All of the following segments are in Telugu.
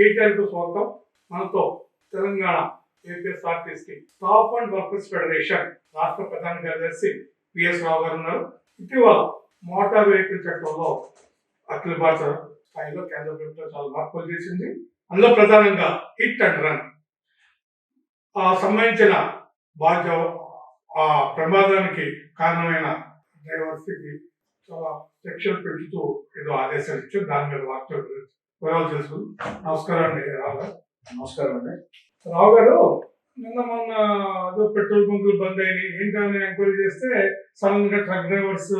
కేటీఆర్కు స్వాగతం. మనతో Telangana APSRTC staff and workers federation రాష్ట్ర ప్రధాన కార్యదర్శి పిఎస్ రావు గారు ఉన్నారు. ఇటీవల మోటార్ వెహికల్ చట్టంలో అఖిల భారత స్థాయిలో కేంద్ర ప్రభుత్వం చాలా మార్పులు చేసింది. అందులో ప్రధానంగా హిట్ అండ్ రన్ సంబంధించిన ఆ ప్రమాదానికి కారణమైన డ్రైవర్స్కి చాలా శిక్షలు పెంచుతూ ఏదో ఆదేశాలు ఇచ్చారు. దాని మీద వార్తలు వివరాలు తెలుసుకుంది. నమస్కారం అండి రావు గారు. నమస్కారం అండి. రావు గారు, నిన్న మొన్న పెట్రోల్ బంకులు బంద్ అయినాయి. ఏంటని ఎంక్వైరీ చేస్తే సడన్ గా ట్రక్ డ్రైవర్స్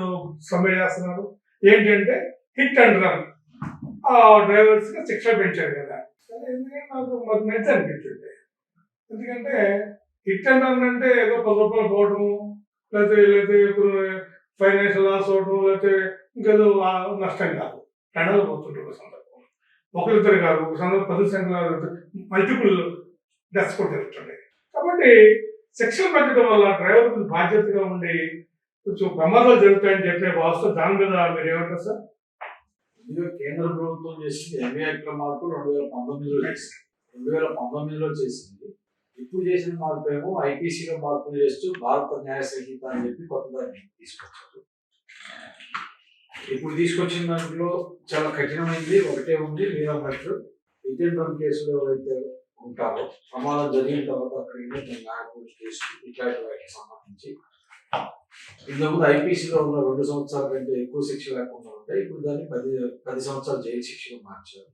సమ్మె చేస్తున్నారు. ఏంటంటే హిట్ అండ్ రన్ ఆ డ్రైవర్స్ కి శిక్ష పెంచారు కదా. సరే, ఎందుకంటే నాకు మాకు మంచి అనిపించింది. ఎందుకంటే హిట్ అండ్ రన్ అంటే ఏదో 10 రూపాయలు పోవడము, లేకపోతే ఫైనాన్షియల్ లాస్ అవడం, లేకపోతే ఇంకేదో నష్టం కాదు. పెడలు పోతుంటారు సందర్భం. ఒకరిద్దరు కాదు, ఒక సందర్భం 10 సంఖ్యలు మల్టిపుల్ డెత్స్ కూడా జరుగుతుంటాయి. కాబట్టి శిక్షలు పెట్టడం వల్ల డ్రైవర్కి బాధ్యతగా ఉండి కొంచెం ప్రమాదాలు జరుగుతాయని చెప్పే భావస్తూ దాని మీద మీరు ఏమంటారు సార్? కేంద్ర ప్రభుత్వం చేసింది ఎంబీ యాక్ట్ మార్పు 2019లో చేసింది. 2019లో చేసింది. ఇప్పుడు చేసిన మార్పు ఏమో ఐపీసీలో మార్పులు చేస్తూ భారత న్యాయ సంహిత అని చెప్పి కొత్త దాన్ని తీసుకొచ్చారు. ఇప్పుడు తీసుకొచ్చిన దాంట్లో చాలా కఠినమైంది ఒకటే ఉంది. మీరు అన్నట్టు హిట్ అండ్ రన్ కేసులో ఎవరైతే ఉంటారో, ప్రమాదం జరిగిన తర్వాత అక్కడ న్యాయపూర్తి కేసు ఇట్లాంటి వాటికి సంబంధించి ఇంతకుముందు ఐపీసీలో ఉన్న 2 సంవత్సరాల కంటే ఎక్కువ శిక్ష లేకుండా ఉంటాయి. ఇప్పుడు దాన్ని 10 సంవత్సరాలు జైలు శిక్షగా మార్చారు.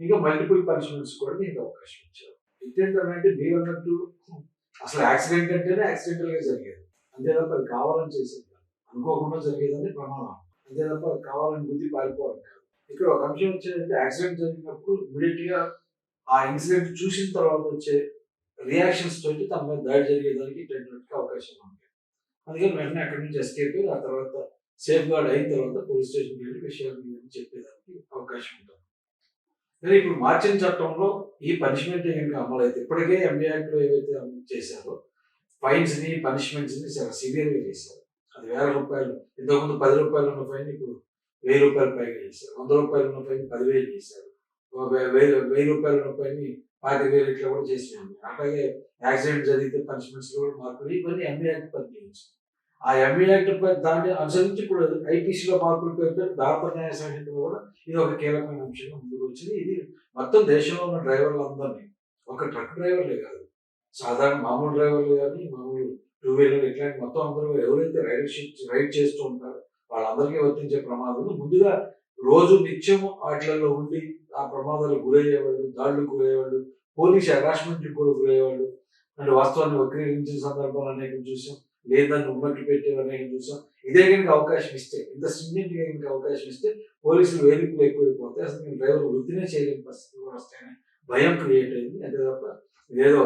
ఇంకా మల్టిపుల్ పనిష్మెంట్స్ కూడా దీనికి అవకాశం ఇచ్చారు. హిట్ అండ్ రన్ అంటే మీరు అన్నట్టు అసలు యాక్సిడెంట్ అంటేనే యాక్సిడెంటల్ గా జరిగేది, అంతే తప్ప అది కావాలని చేసేది, అనుకోకుండా జరిగేదని ప్రమాదం, అంతే తప్ప అది కావాలని బుద్ధి పారిపోవడం కాదు. ఇక్కడ ఒక అంశం వచ్చేదంటే యాక్సిడెంట్ జరిగినప్పుడు ఇమీడియట్ గా ఆ ఇన్సిడెంట్ చూసిన తర్వాత వచ్చే రియాక్షన్స్ తోటి తన మీద దాడి జరిగేదానికి ఇటువంటి అవకాశం ఉంది. అందుకని వెంటనే అక్కడి నుంచి ఎస్కేప్ ఆ తర్వాత సేఫ్ గార్డ్ అయిన తర్వాత పోలీస్ స్టేషన్కి వెళ్ళి విషయాలు చెప్పేదానికి అవకాశం ఉంటుంది. కానీ ఇప్పుడు మార్చిన చట్టంలో ఈ పనిష్మెంట్ కనుక అమలు అయితే, ఇప్పటికే ఎంబీ యాక్ట్ లో ఏవైతే అమలు చేశారో ఫైన్స్ ని పనిష్మెంట్స్ ని చాలా సివియర్ గా చేశారు. అది 1000 రూపాయలు, ఇంతకుముందు 10 రూపాయలు ఉన్న ఫైన్ ఇప్పుడు 1000 రూపాయల పైగా చేశారు. 100 రూపాయలు ఉన్న ఫైన్ 10,000 చేశారు. 1000 రూపాయలు ఉన్న ఫైన్ 25,000 ఇట్లా కూడా చేసినాము. అట్లాగే యాక్సిడెంట్ జరిగితే పనిష్మెంట్స్ కూడా మార్పులు, ఇవన్నీ ఎంబీ యాక్ట్ పనిచేయచ్చు. ఆ ఎంబీ యాక్ట్ దాన్ని అనుసరించి ఇప్పుడు ఐపీసీలో మార్పులు పెడితే భారత న్యాయ సంహితలో కూడా ఇది ఒక కీలకమైన అంశంగా ముందుకు వచ్చింది. ఇది మొత్తం దేశంలో ఉన్న డ్రైవర్లందరినీ, ఒక ట్రక్ డ్రైవర్లే కాదు, సాధారణ మామూలు డ్రైవర్లు కానీ, మామూలు 2 వీలర్ ఇట్లాంటి మొత్తం అందరూ ఎవరైతే రైడ్ చేస్తూ ఉంటారో వాళ్ళందరికీ వర్తించే ప్రమాదాలు ముందుగా రోజు నిత్యము వాటిలలో ఉండి ఆ ప్రమాదాలు గురయ్యేవాళ్ళు, దాడులకు గురయ్యేవాళ్ళు, పోలీస్ హెరాస్మెంట్కి కూడా గురయ్యేవాళ్ళు, అంటే వాస్తవాన్ని వక్రీకరించిన సందర్భాలు అనేక చూసాం, లేదని ఉన్నట్టు పెట్టేవి అనేక చూసాం. ఇదే కనుక అవకాశం ఇస్తే, ఇంత స్ట్రింజెంట్ గా కనుక అవకాశం ఇస్తే పోలీసులు వేధింపులు ఎక్కువైపోతే అసలు నేను డ్రైవర్ వృత్తినే చేయలేని పరిస్థితి కూడా వస్తాయని భయం క్రియేట్ అయింది. అంతే తప్ప ఏదో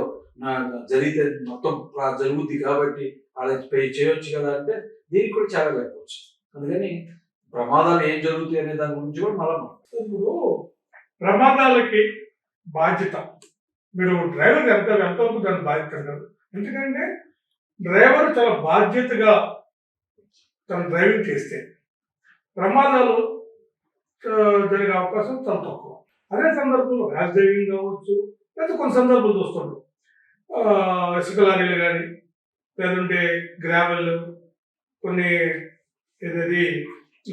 జరిగితే మొత్తం జరుగుద్ది కాబట్టి వాళ్ళకి పే చేయొచ్చు కదా అంటే దీనికి కూడా చాలా లేకపోవచ్చు. అందుకని ప్రమాదాలు ఏం జరుగుతాయి అనే దాని గురించి కూడా మళ్ళీ ఇప్పుడు ప్రమాదాలకి బాధ్యత మీరు డ్రైవర్ ఎంతవరకు దాన్ని బాధ్యత అంటారు? ఎందుకంటే డ్రైవర్ చాలా బాధ్యతగా తను డ్రైవింగ్ చేస్తే ప్రమాదాలు జరిగే అవకాశం చాలా తక్కువ. అదే సందర్భంలో ర్యాష్ డ్రైవింగ్ కావచ్చు, లేదా కొన్ని సందర్భాలు చూస్తుంటాం ఇసుక లారీలు కానీ, లేదంటే గ్రావెల్, కొన్ని ఏదది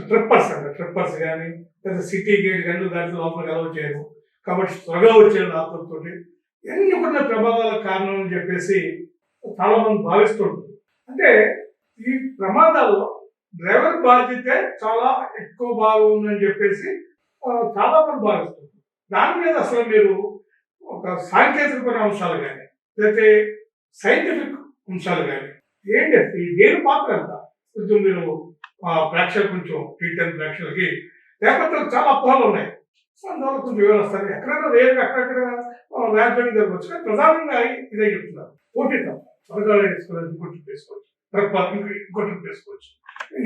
ట్రిప్పర్స్ కానీ, లేదా సిటీ గేట్ కానీ దాంట్లో లోపలికి అలౌ చేయరు కాబట్టి త్వరగా వచ్చే ఆత్మతో ఎన్ని కొన్ని ప్రమాదాల కారణం అని చెప్పేసి చాలా మంది భావిస్తుంటారు. అంటే ఈ ప్రమాదాల్లో డ్రైవర్ బాధ్యత చాలా ఎక్కువ బాగుందని చెప్పేసి చాలా మంది భావిస్తుంటారు. దాని మీద అసలు మీరు ఒక సాంకేతికమైన అంశాలు కానీ, లేకపోతే సైంటిఫిక్ అంశాలు కానీ ఏంటి, దేని పాత్ర ఎంత కొంచెం మీరు ప్రేక్షకులు కొంచెం టీటెన్ ప్రేక్షకులకి, లేకపోతే చాలా అపోహలు ఉన్నాయి, అందువల్ల కొంచెం వివరిస్తారు. ఎక్కడైనా వేరు అక్కడెక్కడ ర్యాపింగ్ జరగవచ్చు, కానీ ప్రధానంగా ఇదే చెప్తున్నారు. పోటీ తప్ప త్వరగా వేసుకోవాలి, ఇంకోటి వేసుకోవచ్చు, ఇంకోటి వేసుకోవచ్చు,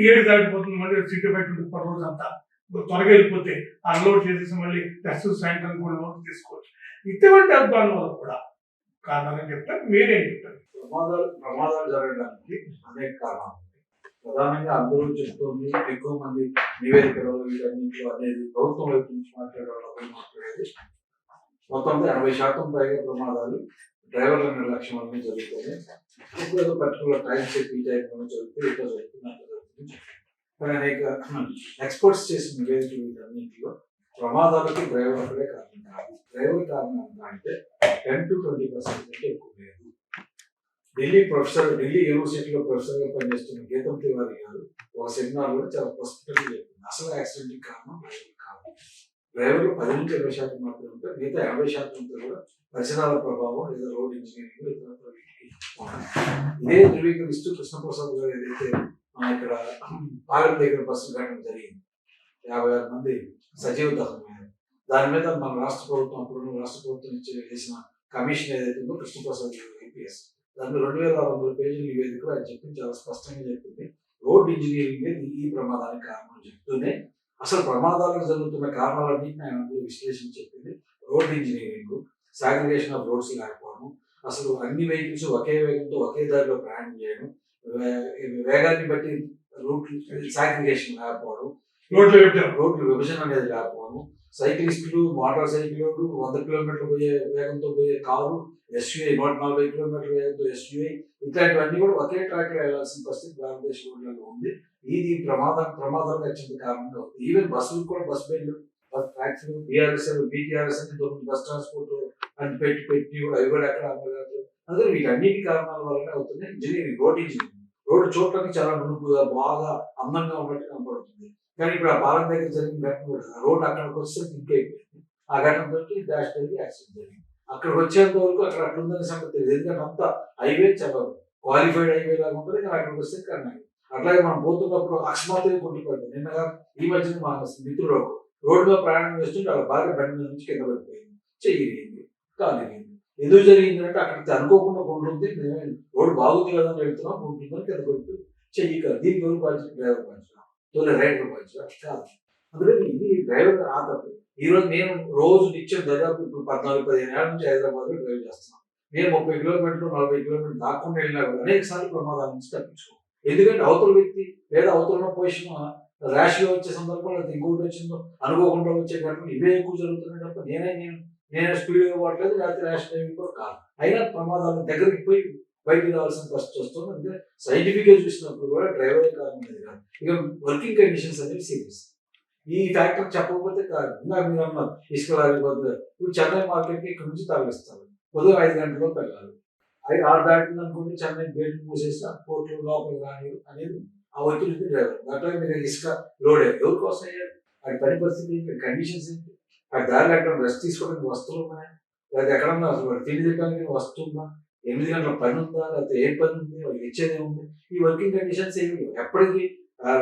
ఏడు దాటిపోతుంది, మళ్ళీ సీట్ బయట ఉంటుంది రోజు అంతా త్వరగా వెళ్ళిపోతే అన్లోడ్ చేసేసి మళ్ళీ నెక్స్ట్ సాయంత్రం కూడా లోడ్ తీసుకోవచ్చు. ఇటువంటి అద్భుతాల వల్ల కూడా కారణాలని చెప్తారు. మీరేం చెప్తారు? ప్రమాదాలు జరగడానికి అనేక కారణాలు. ప్రధానంగా అందరూ చెప్తుంది ఎక్కువ మంది నివేదికలు వీటన్నింటిలో అనేది ప్రభుత్వం వైపు నుంచి మాట్లాడేది మొత్తం 80% పైగా ప్రమాదాలు డ్రైవర్ల నిర్లక్ష్యం అనేది జరుగుతుంది. ఇప్పుడు ఏదో పర్టికులర్ టైం సెట్ ఈ టైం జరుగుతుంది ఇట్లా జరుగుతున్నట్టు జరుగుతుంది. కానీ అనేక ఎక్స్పర్ట్స్ చేసిన నివేదికలు వీటన్నింటిలో ప్రమాదాలకి డ్రైవర్ అక్కడే కారణం కాదు. డ్రైవర్ కారణం ఎంత అంటే 10 to 20% కంటే ఎక్కువ లేదు. ఢిల్లీ యూనివర్సిటీలో ప్రొఫెసర్గా పనిచేస్తున్న గీతం తివారీ గారు ఒక సెమినార్ లో చాలా ప్రస్ఫుటంగా చెప్పింది అసలు యాక్సిడెంట్ కారణం డ్రైవర్ కాదు. డ్రైవర్లు 10 నుంచి 20% మాత్రమే ఉంటారు. మిగతా 80% కూడా పరిసరాల ప్రభావం లేదా రోడ్ ఇంజనీరింగ్ ఇదే ధృవీకరిస్తూ కృష్ణప్రసాద్ గారు ఏదైతే ఇక్కడ పాలెం దగ్గర బస్సు ఘటన జరిగింది, 56 మంది సజీవ దహనమయ్యారు. దాని మీద మన రాష్ట్ర ప్రభుత్వం అప్పుడు రాష్ట్ర ప్రభుత్వం చేసిన కమిషన్ ఏదైతే ఉందో కృష్ణప్రసాద్ గారు ఐపీఎస్ దాంట్లో 2600 పేజీల నివేదికలు ఆయన చెప్పింది చాలా స్పష్టంగా చెప్పింది. రోడ్ ఇంజనీరింగ్ ఈ ప్రమాదానికి కారణం చెప్తూనే అసలు ప్రమాదాలకు జరుగుతున్న కారణాలన్నింటినీ ఆయన విశ్లేషణ చెప్పింది. Road engineering, segregation of roads లేకపోవడం, అసలు అన్ని వెహికల్స్ ఒకే వేగంతో ఒకే దారిలో ప్రయాణం చేయడం, వేగాన్ని బట్టి రూట్ సాగ్రిగేషన్ లేకపోవడం, రోడ్లు విభజన అనేది లేకపోవడం, సైక్లిస్టులు మోటార్ సైకిల్ 100 కిలోమీటర్లు పోయే వేగంతో పోయే కారు, ఎస్యూఐ 140 కిలోమీటర్ల వేగంతో ఎస్యూఐ ఇట్లాంటివన్నీ కూడా ఒకే ట్రాక్ లో వెళ్లాల్సిన పరిస్థితి భారతదేశ రోడ్లలో ఉంది. ఇది ప్రమాదాలకు అత్యంత కారణంగా ఉంది. ఈవెన్ బస్సులు కూడా బస్ బెయిల్ ట్రాక్స్ బీఆర్ఎస్ బీటీఆర్ఎస్ అని బస్ ట్రాన్స్పోర్ట్ అని పెట్టి కూడా అవి కూడా ఎక్కడ అమలు. అందుకే వీటన్నిటి కారణాల వల్లనే అవుతుంది ఇంజనీరింగ్. రోడ్డు చూడటానికి చాలా నునుపుగా బాగా అందంగా ఉన్నట్టు కనపడుతుంది. కానీ ఇప్పుడు ఆ పాలన దగ్గర జరిగిన ఘటన కూడా రోడ్డు అక్కడికి వస్తే దిగ్ అయిపోయింది. ఆ ఘటనతో డాష్ జరిగి యాక్సిడెంట్ జరిగింది. అక్కడికి వచ్చేంత వరకు అక్కడ అట్లుందని సంగతి తెలియదు. ఎందుకంటే అంతా హైవే చాలా క్వాలిఫైడ్ హైవే లాగా ఉంటుంది. కానీ అక్కడికి వస్తే కన్నా అట్లాగే మనం పోతున్నప్పుడు అకస్మాత్తుగా కొట్టుకుపోయింది. నిన్నగా ఈ మధ్యన మా మిత్రులు రోడ్డులో ప్రయాణం చేస్తుంటే వాళ్ళ భార్య బండి మీద నుంచి కింద పడిపోయింది, చెయ్యింది, కాలు ఇరిగింది. ఎందుకు జరిగింది అంటే అక్కడికి అనుకోకుండా కొంటుంది, రోడ్డు బాగుంది కదా అని వెళ్తున్నాం, కొంటుందని కింద పడిపోయింది, చెయ్యి కాదు. దీనికి ఎవరు బాధ్యత? డ్రైవర్ బాధ్యత, తోలే రైడర్ బాధ్యత కాదు. అందుకని ఇది డ్రైవర్ ఆతపు. ఈ రోజు నేను రోజు నిత్యం దాదాపు ఇప్పుడు 14-15 ఏళ్ళ నుంచి హైదరాబాద్ లో డ్రైవ్ చేస్తున్నాను. నేను 30 కిలోమీటర్లు 40 కిలోమీటర్లు దాక్కుండా వెళ్ళినా కూడా అనేక సార్లు ప్రమాదాల నుంచి తప్పించుకో. ఎందుకంటే అవతల వ్యక్తి లేదా అవతల పొజిషన్ ర్యాష్ గా వచ్చే సందర్భంలో ఇంకోటి వచ్చిందో అనుకోకుండా వచ్చే ఘటనలు ఇవే ఎక్కువ జరుగుతున్నాయి తప్ప నేనే స్పీడ్ గా పోవట్లేదు, లేకపోతే ర్యాష్ డ్రైవింగ్ కూడా కాదు. అయినా ప్రమాదాల దగ్గరికి పోయి బయటికి రావాల్సిన పరిస్థితి వస్తుంది. అంటే సైంటిఫిక్ గా చూసినప్పుడు కూడా డ్రైవర్ కారణం అనేది కాదు. ఇక వర్కింగ్ కండిషన్స్ అనేవి సీరియస్. ఈ ఫ్యాక్టర్ చెప్పకపోతే కాదు. ఇంకా మీరు అన్నారు ఇసుక లాగిపోతుంది. ఇప్పుడు చెన్నై మార్కెట్కి ఇక్కడ నుంచి తరలిస్తారు, ఉదయం 5 గంటల్లో వెళ్ళాలి. 6 దాటింది అనుకుంటే చెన్నై గేట్ మూసేసి పోర్టు లోపలికి రాని అనేది ఆ ఒత్తిడి డ్రైవర్. అట్లాగే మీరు ఇసుక లోడ్ ఎవరి కోసం అయ్యారు? అది పని పరిస్థితి ఏంటి, కండిషన్స్ ఏంటి, ఆ దారిలో ఎక్కడ రెస్ట్ తీసుకోవడానికి వస్తువులు ఉన్నాయా, లేదా ఎక్కడన్నా అసలు తిండి తినడానికి వస్తుందా, 8 గంటల పని ఉందా, లేకపోతే ఏ పని ఉంది, వాళ్ళకి ఇచ్చేది ఏముంది? ఈ వర్కింగ్ కండిషన్స్ ఏమి లేవు. ఎప్పటికీ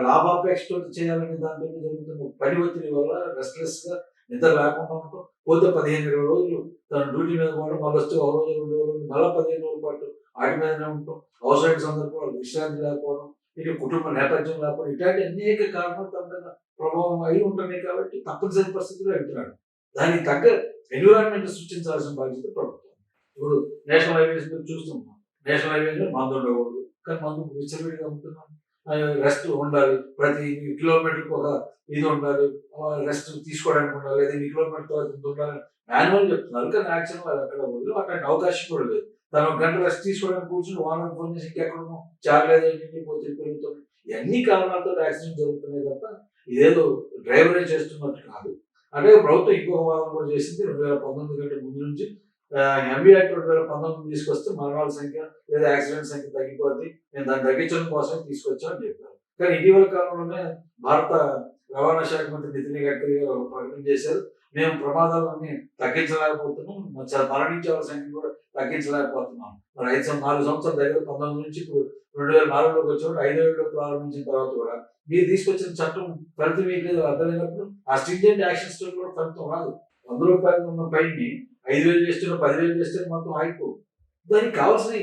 లాభాపేక్షతో చేయాలనే దాంట్లో జరుగుతున్న పని ఒత్తిడి వల్ల రెస్ట్లెస్ గా నిద్ర లేకుండా ఉంటాం. పోతే 15-20 రోజులు తన డ్యూటీ మీద పోవడం, మళ్ళీ వస్తే 1 రోజు 2 రోజులు మళ్ళీ 15 రోజుల పాటు వాటి మీదనే ఉంటాం. అవసరమైన సందర్భాలు విశ్రాంతి లేకపోవడం, ఇటు కుటుంబ నేపథ్యం లేకపోవడం, ఇట్లాంటి అనేక కారణాలు తన మీద ప్రభావం అయి ఉంటున్నాయి. కాబట్టి తప్పనిసరి పరిస్థితుల్లో వెళ్తున్నాడు. దానికి తగ్గ ఎన్విరాన్మెంట్ సృష్టించాల్సిన బాధ్యత ప్రభుత్వం. ఇప్పుడు నేషనల్ హైవేస్ మీద చూస్తున్నాం. నేషనల్ హైవేస్ లో మందు ఉండకూడదు, కానీ మందు విచ్చలవిడిగా అమ్ముతున్నాం. రెస్ట్ ఉండాలి, ప్రతి కిలోమీటర్కి ఒక ఇది ఉండాలి, రెస్ట్ తీసుకోవడానికి ఉండాలి, లేదా 1 కిలోమీటర్ తర్వాత ఉండాలి మాన్యువల్ చెప్తున్నారు. కానీ యాక్షన్ వాళ్ళు ఎక్కడ పోదు, అట్లాంటి అవకాశం కూడా లేదు. తను 1 గంట రెస్ట్ తీసుకోవడానికి కూర్చొని వాహనం ఫోన్ చేసి ఇంకెక్కడో చాలేదండి పోతే పెరుగుతుంది. ఇవన్నీ కారణాలతో యాక్సిడెంట్ జరుగుతున్నాయి తప్ప ఇదేదో డ్రైవరే చేస్తున్నట్టు కాదు. అంటే ప్రభుత్వం ఇంకొక వాదన కూడా చేసింది. 2019 కంటే ముందు నుంచి ఎంబీ యాక్ట్ 2019 తీసుకొస్తే మరణాల సంఖ్య లేదా యాక్సిడెంట్ సంఖ్య తగ్గిపోద్ది, నేను దాన్ని తగ్గించడం కోసం తీసుకొచ్చామని చెప్పారు. కానీ ఇటీవల కాలంలోనే భారత రవాణా శాఖ మంత్రి నితిన్ గడ్కరీ గారు ప్రకటన చేశారు, మేము ప్రమాదాలన్నీ తగ్గించలేకపోతున్నాం, మరణించే వాళ్ళ సంఖ్య కూడా తగ్గించలేకపోతున్నాం. మరి 4 సంవత్సరాల దగ్గర 19 నుంచి ఇప్పుడు 2004లోకి వచ్చినప్పుడు 5 ఏళ్ళు ప్రారంభించిన తర్వాత కూడా మీరు తీసుకొచ్చిన చట్టం ఫలితం ఏంటి అర్థమైనప్పుడు ఆ స్ట్రింజెంట్ యాక్షన్స్ తో కూడా ఫలితం రాదు. 100 రూపాయలు ఉన్న పైని 5,000 చేస్తున్నా 10,000 చేస్తే మొత్తం ఆగిపోవు. దానికి కావాల్సిన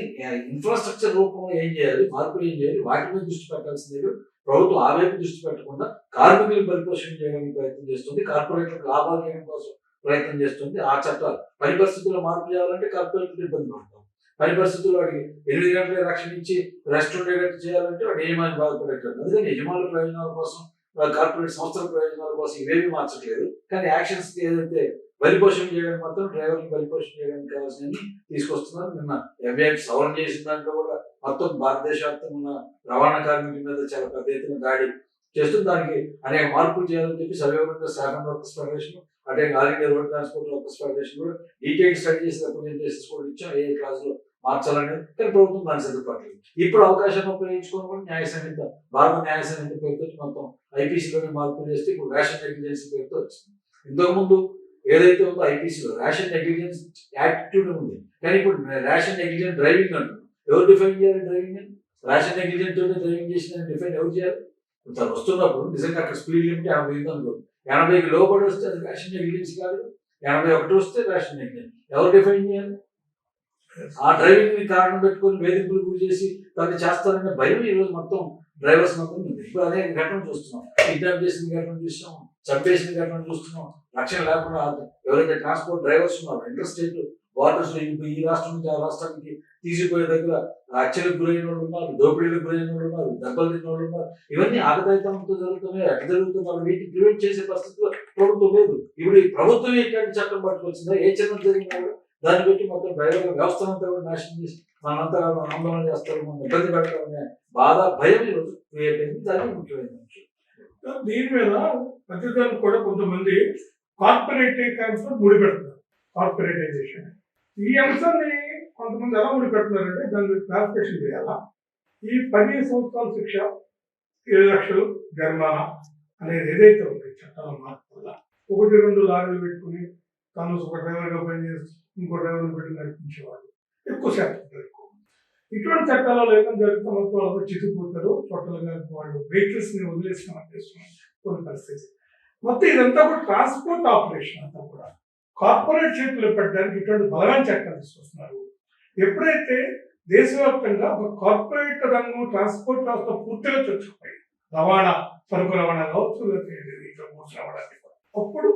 ఇన్ఫ్రాస్ట్రక్చర్ రూపంలో ఏం చేయాలి, మార్పులు ఏం చేయాలి, వాటి మీద దృష్టి పెట్టాల్సింది. ప్రభుత్వం ఆ వైపు దృష్టి పెట్టకుండా కార్మికులు పరిపోషణ చేయడానికి ప్రయత్నం చేస్తుంది, కార్పొరేట్లకు లాభాలు చేయడం కోసం ప్రయత్నం చేస్తుంది. ఆ చట్టాలు పని పరిస్థితుల్లో మార్పు చేయాలంటే కార్పొరేట్లు ఇబ్బంది పడతాం. పని పరిస్థితుల్లో వాడికి 8 గంటలే రక్షణ ఇచ్చి రెస్ట్ ఉండేటట్టు చేయాలంటే వాడు యజమాని బాధపడేటట్టు. అందుకని యజమానుల ప్రయోజనాల కోసం, కార్పొరేట్ సంస్థల ప్రయోజనాల కోసం ఇవేమీ మార్చట్లేదు. కానీ యాక్షన్స్ ఏదైతే బలిపోషణ చేయడానికి మాత్రం డ్రైవర్ని బలిపోషణ చేయడానికి కావాల్సినవి తీసుకొస్తున్నారు. నిన్న ఎంబీఐ సవరణ చేసిన దాంట్లో కూడా మొత్తం భారతదేశవ్యాప్తంగా ఉన్న రవాణా కార్మికుల మీద చాలా పెద్ద ఎత్తున దాడి చేస్తూ దానికి అనేక మార్పులు చేయాలని చెప్పి సవివరంగా శాఖన్ వర్కర్స్ ఫెడరేషన్, అటే all India road transport workers federation కూడా డీటెయిల్ స్టడీ చేసి రిప్రజెంటేషన్స్ కూడా ఇచ్చాం ఏ క్లాసులో మార్చాలనేది. కానీ ప్రభుత్వం దాన్ని సిద్ధపడలేదు. ఇప్పుడు అవకాశాన్ని ఉపయోగించుకొని కూడా న్యాయ సంహిత, భారత న్యాయ సంహిత పేరుతో మొత్తం ఐపీసీలోనే మార్పులు చేస్తే ఇప్పుడు రేషన్ నెగ్లిజెన్స్ పేరుతో వచ్చింది. ఇంతకుముందు ఏదైతే ఉందో ఐపీసీలో రేషన్ నెగ్లిజెన్స్ యాటిట్యూడ్ ఉంది, కానీ ఇప్పుడు రేషన్ నెగ్లిజెంట్ డ్రైవింగ్ అంటున్నారు. ఎవరు డిఫైన్ చేయాలి డ్రైవింగ్ అని? రేషన్ నెగ్లిజెంట్ తోనే డ్రైవింగ్ చేసిన డిఫైన్ ఎవరు చేయాలి? తను వస్తున్నప్పుడు నిజంగా అక్కడ స్పీడ్ లిమిట్ 50 అనుకోండి, 80కి లోపడి వస్తే అది రేషన్ నెగ్లిజెన్స్ కాదు, 81 వస్తే రేషన్ నెగ్లిజెన్స్. ఎవరు డిఫైన్ చేయాలి? ఆ డ్రైవింగ్ ని కారణం పెట్టుకొని వేధింపులు గురి చేసి తను చేస్తారనే భయం ఈ రోజు మొత్తం డ్రైవర్స్ మొత్తం ఉంది. ఇప్పుడు అదే ఘటన చూస్తున్నాం, కిడ్నాప్ చేసిన ఘటన చూస్తున్నాం, చంపేసిన ఘటన చూస్తున్నాం. రక్షణ లేకుండా ఎవరైతే ట్రాన్స్పోర్ట్ డ్రైవర్స్ ఉన్నారో ఇంటర్ స్టేట్ బార్డర్స్ లో ఈ రాష్ట్రం నుంచి ఆ రాష్ట్రానికి తీసిపోయే దగ్గర హత్యలకు గురైన వాళ్ళు ఉన్నారు, దోపిడీలకు గురైన వాళ్ళు ఉన్నారు, దెబ్బలు తిన్న వాళ్ళు ఉన్నారు. ఇవన్నీ ఆగదాయితంతో జరుగుతున్నాయి. ఎక్కడ జరుగుతున్నారు? వీటిని ప్రివెంట్ చేసే పరిస్థితిలో ప్రభుత్వం లేదు. ఇప్పుడు ఈ ప్రభుత్వం ఇట్లాంటి చట్టం పట్టుకొచ్చిందా? ఏ చిన్న జరిగినా కూడా దాన్ని బట్టి మొత్తం డ్రైవర్ల వ్యవస్థనంతా కూడా నాశనం చేసి మనంతా ఆందోళన చేస్తారు, మనం ఇబ్బంది పెడతామనే బాధ, భయం ఈరోజు క్రియేట్ అయింది. దానికి ముఖ్యమైన అంశం. దీని మీద ప్రతిదానికి కూడా కొంతమంది కార్పొరేట్ ట్రాన్స్పోర్ట్ ముడిపెడుతున్నారు, కార్పొరేటైజేషన్. ఈ అంశాన్ని కొంతమంది ఎలా ముడిపెడుతున్నారంటే దాన్ని క్లారిఫికేషన్ చేయాలా. ఈ 10 సంవత్సరాల శిక్ష, 7 లక్షలు జరిమానా అనేది ఏదైతే ఉంది చట్టాల మార్పు వల్ల 1-2 లారీలు పెట్టుకుని తను ఒక డ్రైవర్గా పనిచేసి ఇంకో డ్రైవర్ని పెట్టి నడిపించేవాళ్ళు ఎక్కువ శాతం ఉంటారు. ఇటువంటి చట్టాలు లేకుండా జరిగితే మొత్తం వాళ్ళు చిక్కుపోతారు, చోట్లగా వాళ్ళు వెహికల్స్ ని వదిలేసిన కొన్ని పరిస్థితి. మొత్తం ఇదంతా కూడా ట్రాన్స్పోర్ట్ ఆపరేషన్ అంతా కూడా కార్పొరేట్ చేతులు పెట్టడానికి ఇటువంటి బలమైన చట్టాలు తీసుకొస్తున్నారు. ఎప్పుడైతే దేశవ్యాప్తంగా ఒక కార్పొరేట్ రంగం ట్రాన్స్పోర్ట్ వ్యవస్థ పూర్తిగా చొచ్చుకుపోయి రవాణా, సరుకు రవాణా కావచ్చు, రవాణా, అప్పుడు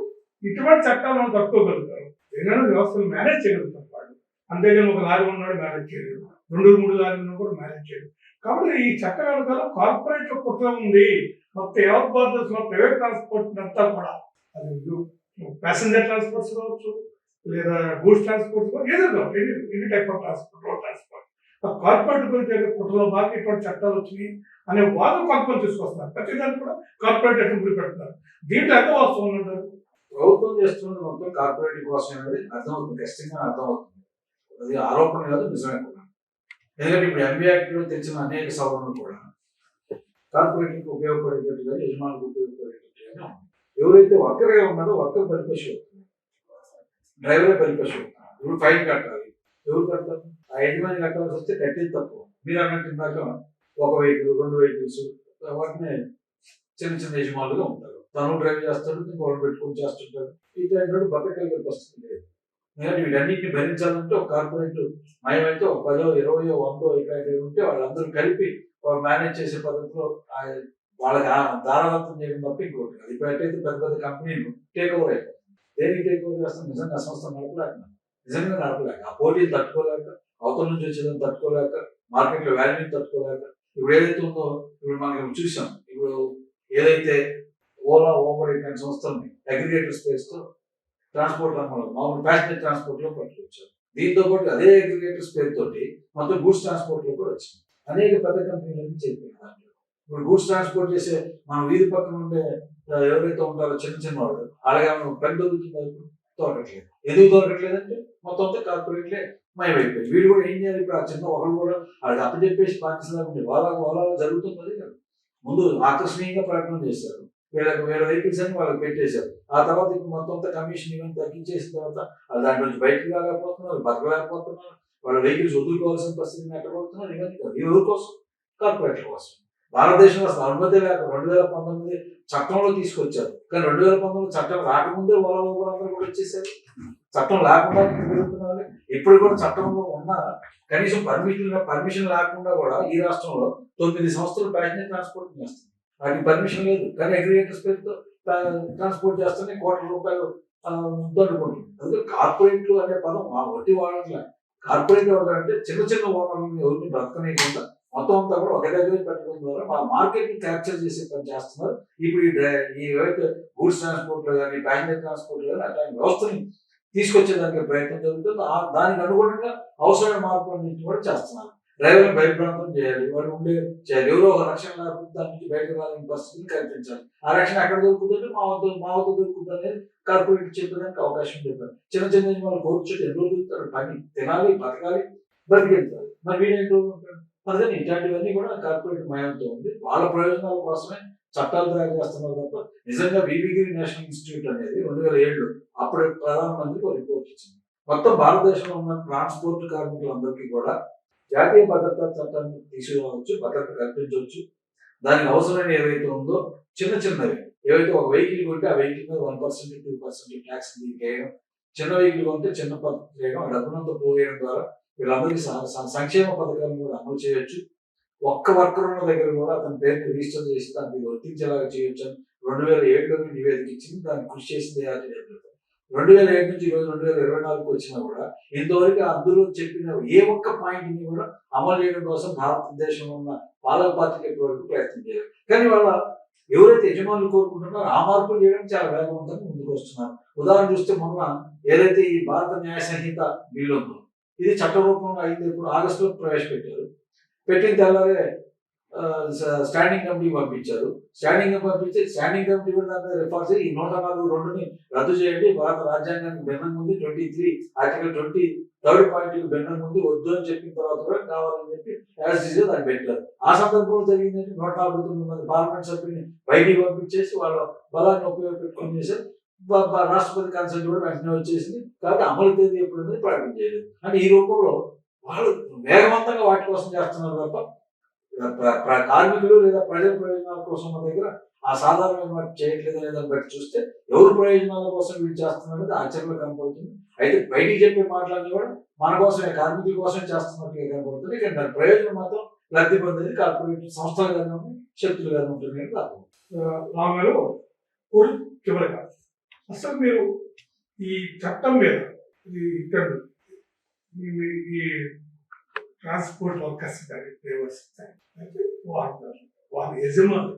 ఇటువంటి చట్టాలను తట్టుకోగలుగుతారు. ఏదైనా వ్యవస్థను మేనేజ్ చేయగలుగుతారు వాళ్ళు. అంతేగాని ఒక లారీ ఉన్నాడు మేనేజ్ చేయలేదు, 2-3 లారీలను కూడా మేనేజ్ చేయలేదు. కాబట్టి ఈ చట్టం వెనకాల కార్పొరేట్ కుట్ర ఉంది. మొత్తం యావత్ భారతదేశంలో ప్రైవేట్ ట్రాన్స్పోర్ట్ అంతా కూడా, అది ప్యాసింజర్ ట్రాన్స్పోర్ట్స్ కావచ్చు, లేదా గూడ్స్ ట్రాన్స్పోర్ట్స్ ఏదో కావచ్చు, any type of transport, road transport, corporate గురించి కుట్రలో బాగా ఇటువంటి చట్టాలు వచ్చినాయి అనే వాదం కొంతమంది తీసుకొస్తున్నారు. ప్రతిదాన్ని కూడా కార్పొరేట్ గురి పెడుతున్నారు. దీంట్లో ఎంత వాస్తవం ఉంటారు? ప్రభుత్వం చేస్తున్నది మొత్తం కార్పొరేట్ కోసం అనేది అర్థమవుతుంది, ఖచ్చితంగా అర్థమవుతుంది. అది ఆరోపణ కాదు, నిజమే కూడా. ఎందుకంటే ఇప్పుడు ఎంబీ యాక్ట్ లో తెచ్చిన అనేక సవరణలు కూడా కార్పొరేట్లకు ఉపయోగపడేటట్టుగా, యజమానులకు ఉపయోగపడేటట్టుగానే ఉంది. ఎవరైతే వర్కర్గా ఉన్నారో వర్కర్ బలిపశు అవుతుంది, డ్రైవరే బలిపశు అవుతుంది. ఇప్పుడు ఫైన్ కట్టాలి, ఎవరు కడతారు? ఆ యజమాని కట్టాల్సి వస్తే కట్టేది తప్పు. మీరు అన్నట్టు ఇందాక 1 వెహికల్ 2 వెహికల్స్ వాటిని చిన్న చిన్న యజమానులుగా ఉంటారు. తను డ్రైవ్ చేస్తాడు, వాళ్ళు పెట్టుకొని చేస్తుంటారు. ఇట్లాంటి బతకగలిగే పరిస్థితి లేదు. ఎందుకంటే వీటన్నింటినీ భరించాలంటే ఒక కార్పొరేట్ మయమైతే ఒక 10, 20, 100 ఇట్లాంటివి ఉంటే వాళ్ళందరూ కలిపి వాళ్ళు మేనేజ్ చేసే పద్ధతిలో వాళ్ళకి దారావంతం చేయడం తప్ప ఇంకోటి. అది పెట్టయితే పెద్ద పెద్ద కంపెనీలు టేక్ ఓవర్ అయిపోతుంది. దేనికి టేక్ ఓవర్ చేస్తాం? నిజంగా సంస్థ నడపలేక, నిజంగా నడపలేక, ఆ పోటీలు తట్టుకోలేక, అవతల నుంచి వచ్చేదాన్ని తట్టుకోలేక, మార్కెట్లో వాల్యూని తట్టుకోలేక, ఇప్పుడు ఏదైతే ఉందో ఇప్పుడు మనం చూసాం. ఇప్పుడు ఏదైతే ఓలా, ఓబర్ ఇట్లాంటి సంస్థలని అగ్రిగేటర్ స్పేస్ తో ట్రాన్స్పోర్ట్ రంగంలో మామూలు ప్యాసింజర్ ట్రాన్స్పోర్ట్ లో పట్టుకొచ్చారు. దీంతో పాటు అదే అగ్రిగేటర్ స్పేస్ తోటి మొత్తం గూడ్స్ ట్రాన్స్పోర్ట్ లో కూడా వచ్చింది. అనేక పెద్ద కంపెనీలన్నీ చెప్పారు. ఇప్పుడు గూడ్స్ ట్రాన్స్పోర్ట్ చేసే మన వీధి పక్కన ఉండే ఎవరైతే ఉంటారో చిన్న చిన్న వాళ్ళు, అలాగే పని దొరుకుతుంది, దొరకట్లేదు. ఎందుకు దొరకట్లేదంటే మొత్తం అంతా కార్పొరేట్లే మయమైపోయింది. వీళ్ళు కూడా ఏం చేయాలి? ఇప్పుడు ఆ చిన్న ఒకళ్ళు కూడా వాళ్ళకి అప్పచెప్పేసి పాకిస్తాన్ ఉండే వాళ్ళ జరుగుతున్నది కదా. ముందు ఆకర్షణీయంగా ప్రకటన చేశారు, వీళ్ళ వెహికల్స్ అని వాళ్ళకి పెట్టేశారు. ఆ తర్వాత ఇప్పుడు మొత్తం అంతా కమిషన్ ఇవన్నీ తగ్గించేసిన తర్వాత దాంట్లో నుంచి బయటకు రాలేకపోతున్నారు, బతకలేకపోతున్నారు, వాళ్ళ వెహికల్స్ వదులుకోవాల్సిన పరిస్థితిని ఎట్టబడుతున్నారు. ఇవన్నీ ఎవరి కోసం? కార్పొరేట్ల కోసం. భారతదేశంలో అసలు అనుమతి లేక 2019 చట్టంలో తీసుకొచ్చారు. కానీ 2019 చట్టం రాకముందే ఓలా, ఊబర్ అందరూ కూడా వచ్చేసారు. చట్టం లేకుండా తిరుగుతున్నారు. ఇప్పుడు కూడా చట్టంలో ఉన్న కనీసం పర్మిషన్ లేకుండా కూడా ఈ రాష్ట్రంలో 9 సంస్థలు ప్యాసింజర్ ట్రాన్స్పోర్ట్ చేస్తారు. వాటికి పర్మిషన్ లేదు, కానీ అగ్రిగేటర్స్ పేరుతో ట్రాన్స్పోర్ట్ చేస్తేనే ₹1,00,00,000 దండుకుంటుంది. అందుకే కార్పొరేట్లు అనే పదం వట్టి వాడట్లే. కార్పొరేట్ అంటే చిన్న చిన్న ఓనర్లను ఎవరిని బ్రతకనీయకుండా మొత్తం అంతా కూడా ఒక దగ్గర పెట్టడం ద్వారా మా మార్కెట్ ని క్యాప్చర్ చేసే పని చేస్తున్నారు. ఇప్పుడు ఈ ఏవైతే గూడ్స్ ట్రాన్స్పోర్ట్ లో కానీ ప్యాసింజర్ ట్రాన్స్పోర్ట్ కానీ అట్లాంటి వ్యవస్థని తీసుకొచ్చేదానికి ప్రయత్నం జరుగుతుంది. దానికి అనుగుణంగా అవసరమైన మార్పులన్నింటినీ కూడా చేస్తున్నారు. డ్రైవర్ని భయప్రాంతం చేయాలి, వాళ్ళు ఉండే చేయాలి. ఎవరో ఒక రక్షణ లేకపోతే దాని నుంచి బయటకు రాలని పరిస్థితిని కల్పించాలి. ఆ రక్షణ ఎక్కడ దొరుకుతుందంటే మా వద్ద దొరుకుతుంది అనేది కార్పొరేట్ చెప్పడానికి అవకాశం చెప్పారు. చిన్న చిన్న వాళ్ళు కోర్చుంటే ఎన్నో దొరుకుతారు, పని తినాలి, బతకాలి, బతికెళ్తారు. మరి వీడేంటో అందుకని ఇట్లాంటివన్నీ కూడా కార్పొరేట్ మయంతో ఉంది. వాళ్ళ ప్రయోజనాల కోసమే చట్టాలు తయారు చేస్తున్నారు తప్ప నిజంగా వివిగిరి నేషనల్ ఇన్స్టిట్యూట్ అనేది 2007 అప్పుడు ప్రధానమంత్రికి ఒక రిపోర్ట్ ఇచ్చింది. మొత్తం భారతదేశంలో ఉన్న ట్రాన్స్పోర్ట్ కార్మికులందరికీ కూడా జాతీయ భద్రతా చట్టాన్ని తీసుకురావచ్చు, భద్రత కల్పించవచ్చు. దానికి అవసరమైన ఏవైతే ఉందో చిన్న చిన్నవి ఏవైతే ఒక వెహికల్ కొంటే ఆ వెహికల్ మీద 1% 2% ట్యాక్స్ వేయడం, చిన్న వెహికల్ కొంటే చిన్న పద్ధతి చేయడం, ఆ డబ్బునంతా పోవేయడం ద్వారా వీళ్ళందరికీ సంక్షేమ పథకాలను కూడా అమలు చేయొచ్చు. ఒక్క వర్కర్ ఉన్న దగ్గర కూడా అతని పేరుని రిజిస్టర్ చేసి దానికి వర్తించేలాగా చేయొచ్చు అని 2007 నివేదిక ఇచ్చింది. దాన్ని కృషి చేసింది 2007 నుంచి ఈరోజు 2024 వచ్చినా కూడా ఇంతవరకు అందులో చెప్పిన ఏ ఒక్క పాయింట్ ని కూడా అమలు చేయడం కోసం భారతదేశంలో ఉన్న పాలక పార్టీలు ఇప్పటివరకు ప్రయత్నం చేయాలి. కానీ వాళ్ళ ఎవరైతే యజమానులు కోరుకుంటున్నారో ఆ మార్పులు చేయడం చాలా వేగవంతంగా ముందుకు వస్తున్నారు. ఉదాహరణ చూస్తే మొన్న ఏదైతే ఈ భారత న్యాయ సంహిత బిల్లు ఉందో ఇది చట్ట రూపంలో అయితే ఇప్పుడు ఆగస్టులో ప్రవేశపెట్టారు. పెట్టిన తెల్లారే స్టాండింగ్ కమిటీ పంపించారు. స్టాండింగ్ కమిటీ కూడా దాని మీద రిఫర్ చేసి ఈ 104(2)ని రద్దు చేయండి, భారత రాజ్యాంగానికి భిన్నంగా ఉంది, 23 ఆర్టికల్ 23 పాయింట్ భిన్నంగా ఉంది, వద్దు అని చెప్పిన తర్వాత కూడా కావాలని చెప్పి దాన్ని పెట్టారు. ఆ సందర్భంలో జరిగింది 149 మంది పార్లమెంట్ సభ్యుల్ని బయటికి పంపించేసి వాళ్ళ బలాన్ని ఉపయోగపెట్టుకొని చేశారు. రాష్ట్రపతి కన్సల్ట్ కూడా వెంటనే వచ్చేసింది. కాబట్టి అమలు తేదీ ఎప్పుడు ప్రకటించలేదు. అంటే ఈ రూపంలో వాళ్ళు వేగవంతంగా వాటి కోసం చేస్తున్నారు తప్ప కార్మికులు లేదా ప్రజల ప్రయోజనాల కోసం మన దగ్గర ఆ సాధారణమైన చేయట్లేదు అనేది బట్టి చూస్తే ఎవరు ప్రయోజనాల కోసం వీళ్ళు చేస్తున్నది ఆచరణలో కనపడుతుంది. అయితే బయటికి చెప్పే మాటలన్నీ కూడా మన కోసమే, కార్మికుల కోసమే చేస్తున్నట్టుగా కనపడుతుంది. కానీ దాని ప్రయోజనం మాత్రం లబ్ధి పొందేది కార్పొరేట్ సంస్థలుగానే ఉంది, శక్తులుగానే ఉంటుంది. రామాలో చివరిగా అసలు మీరు ఈ చట్టం మీద ఇక్కడ ఈ ట్రాన్స్పోర్ట్ వర్కర్స్ కానీ డ్రైవర్స్ కానీ అయితే వాళ్ళ యజమానులు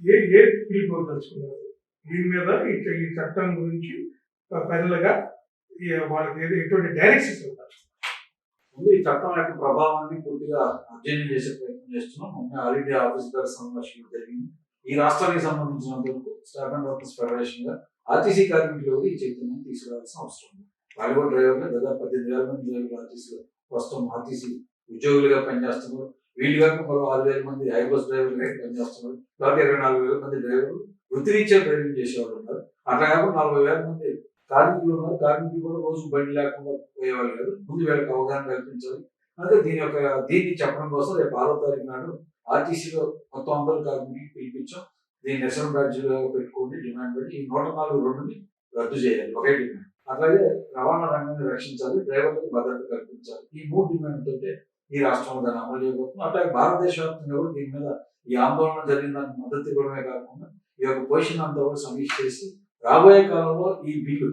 ఏ పిలుపుదలుచుకున్నారు దీని మీద ఈ చట్టం గురించి ప్రజలుగా వాళ్ళకి ఎటువంటి డైరెక్షన్స్ ఉంటారు? ముందు ఈ చట్టం యొక్క ప్రభావాన్ని పూర్తిగా అధ్యయనం చేసే ప్రయత్నం చేస్తున్నాం. మొన్న ఆల్ ఇండియా ఆఫీసర్ సంఘర్షణ జరిగింది. ఈ రాష్ట్రానికి సంబంధించినంత వరకు స్టాఫ్ అండ్ వర్కర్స్ ఫెడరేషన్ గా ఆర్టీసీ కార్మికులు ఈ చైతన్యం తీసుకురావాల్సిన అవసరం ఉంది. వాళ్ళు కూడా డ్రైవర్లు దాదాపు 18,000 మంది డ్రైవర్లు ఆర్టీసీలో ప్రస్తుతం ఆర్టీసీ ఉద్యోగులుగా పనిచేస్తున్నారు. వీళ్ళు కాక మరో 6,000 మంది హైబస్ డ్రైవర్లుగా పనిచేస్తున్నారు. కాబట్టి 24,000 మంది డ్రైవర్లు వృత్తిరీత్యా డ్రైవింగ్ చేసేవాళ్ళు ఉన్నారు. అట్లా కాకుండా 40,000 మంది కార్మికులు ఉన్నారు. కార్మికులు కూడా రోజు బండి లేకుండా పోయేవాళ్ళు కాదు. ముందు వీళ్ళకి అవగాహన కల్పించాలి. అంటే దీన్ని చెప్పడం కోసం రేపు 6వ తారీఖు నాడు ఆర్టీసీలో మొత్తం అందరూ కార్మికులు పిలిపించాం. దీన్ని నిరసన బ్యాడ్జీలో పెట్టుకోండి డిమాండ్ పెట్టి ఈ 104(2)ని రద్దు చేయాలి, ఒకే డిమాండ్. అట్లాగే రవాణా రంగాన్ని రక్షించాలి, డ్రైవర్లకు భద్రత కల్పించాలి. ఈ 3 డిమాండ్ తోటే ఈ రాష్ట్రంలో దాన్ని అమలు చేయబోతుంది. అట్లాగే భారతదేశ వ్యాప్తంగా కూడా దీని మీద ఈ ఆందోళన జరిగిన దానికి మద్దతు ఇవ్వడమే కాకుండా ఈ యొక్క పొజిషన్ అంతా కూడా సమీక్ష చేసి రాబోయే కాలంలో ఈ బిల్లు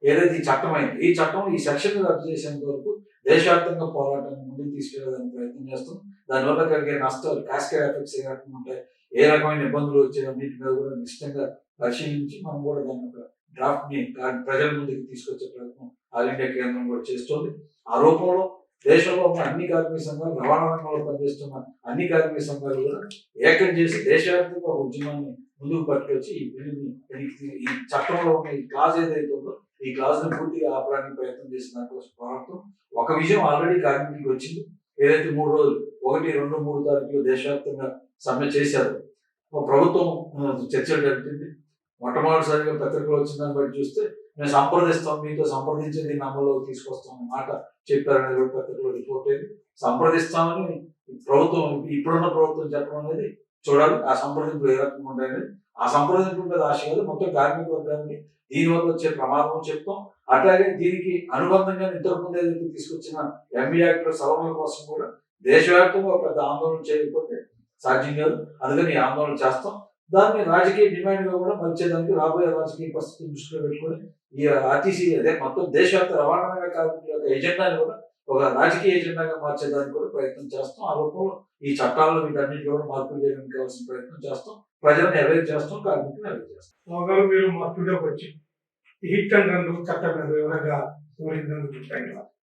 ఏదైతే ఈ చట్టం అయింది, ఈ చట్టం ఈ సెక్షన్ రద్దు చేసేంత వరకు దేశవ్యాప్తంగా పోరాటాన్ని ముందుకు తీసుకెళ్లడానికి ప్రయత్నం చేస్తాం. దానివల్ల కలిగే నష్టాలు, క్యాస్కేడ్ ఎఫెక్ట్స్ ఏ రకంగా ఉంటాయి, ఏ రకమైన ఇబ్బందులు వచ్చే అన్నింటి మీద కూడా నిశ్చితంగా పరిశీలించి మనం కూడా దాని యొక్క డ్రాఫ్ట్ ని ప్రజల ముందుకు తీసుకొచ్చే ప్రయత్నం ఆల్ ఇండియా కేంద్రం కూడా చేస్తుంది. ఆ రూపంలో దేశంలో ఉన్న అన్ని కార్మిక సంఘాలు, రవాణా రంగంలో పనిచేస్తున్న అన్ని కార్మిక సంఘాలు కూడా ఏకం చేసి దేశవ్యాప్తంగా ఒక ఉద్యమాన్ని ముందుకు పట్టుకొచ్చి ఈ బిల్లుని ఈ చట్టంలో ఉన్న ఈ క్లాజ్ ఏదైతే ఉందో ఈ క్లాజ్ ని పూర్తిగా ఆపడానికి ప్రయత్నం చేసిన దానికోసం పోరాటం. ఒక విషయం ఆల్రెడీ కార్మికులకు వచ్చింది. ఏదైతే 3 రోజులు 1, 2, 3 తారీఖులు దేశవ్యాప్తంగా సమ్మె చేశారు. ప్రభుత్వం చర్చలు జరిపింది. మొట్టమొదటిసారిగా పత్రికలు వచ్చిన దాన్ని బట్టి చూస్తే మేము సంప్రదిస్తాం, మీతో సంప్రదించి దీన్ని అమల్లో తీసుకొస్తాం అనే మాట చెప్పారనేది కూడా పత్రికలో రిపోర్ట్ అయింది. సంప్రదిస్తామని ప్రభుత్వం, ఇప్పుడున్న ప్రభుత్వం చెప్పడం అనేది చూడాలి. ఆ సంప్రదింపులు ఏ రకంగా ఉంటాయనేది, ఆ సంప్రదింపుల మీద ఆశ కాదు, మొత్తం కార్మిక వర్గానికి దీనివల్ల వచ్చే ప్రమాదం చెప్తాం. అట్లాగే దీనికి అనుబంధంగా ఇంతకుముందు ఏదైతే తీసుకొచ్చిన ఎంబీ యాక్ట్ సవరణల కోసం కూడా దేశవ్యాప్తంగా పెద్ద ఆందోళన చేయకపోతే సాధ్యం కాదు. అందుకని ఈ ఆందోళన చేస్తాం. దాన్ని రాజకీయ డిమాండ్ గా కూడా మలిచేదానికి రాబోయే రాజకీయ పరిస్థితిని దృష్టిలో పెట్టుకొని ఈ ఆర్టీసీ అదే మొత్తం దేశవ్యాప్త రవాణా కార్మికుల యొక్క ఎజెండాని కూడా ఒక రాజకీయ ఎజెండాగా మార్చేదానికి కూడా ప్రయత్నం చేస్తాం. ఆ రూపంలో ఈ చట్టాలను వీటన్నిటిలో కూడా మార్పులు చేయడానికి కావాల్సిన ప్రయత్నం చేస్తాం. ప్రజలను అవేర్ చేస్తాం, కార్మికులను అవేర్ చేస్తాం. ఒకవేళ మీరు మా స్టూడియోకి వచ్చి హిట్ అండ్ రన్ చట్టం మీద వివరంగా వివరించినందుకు ధన్యవాదాలు.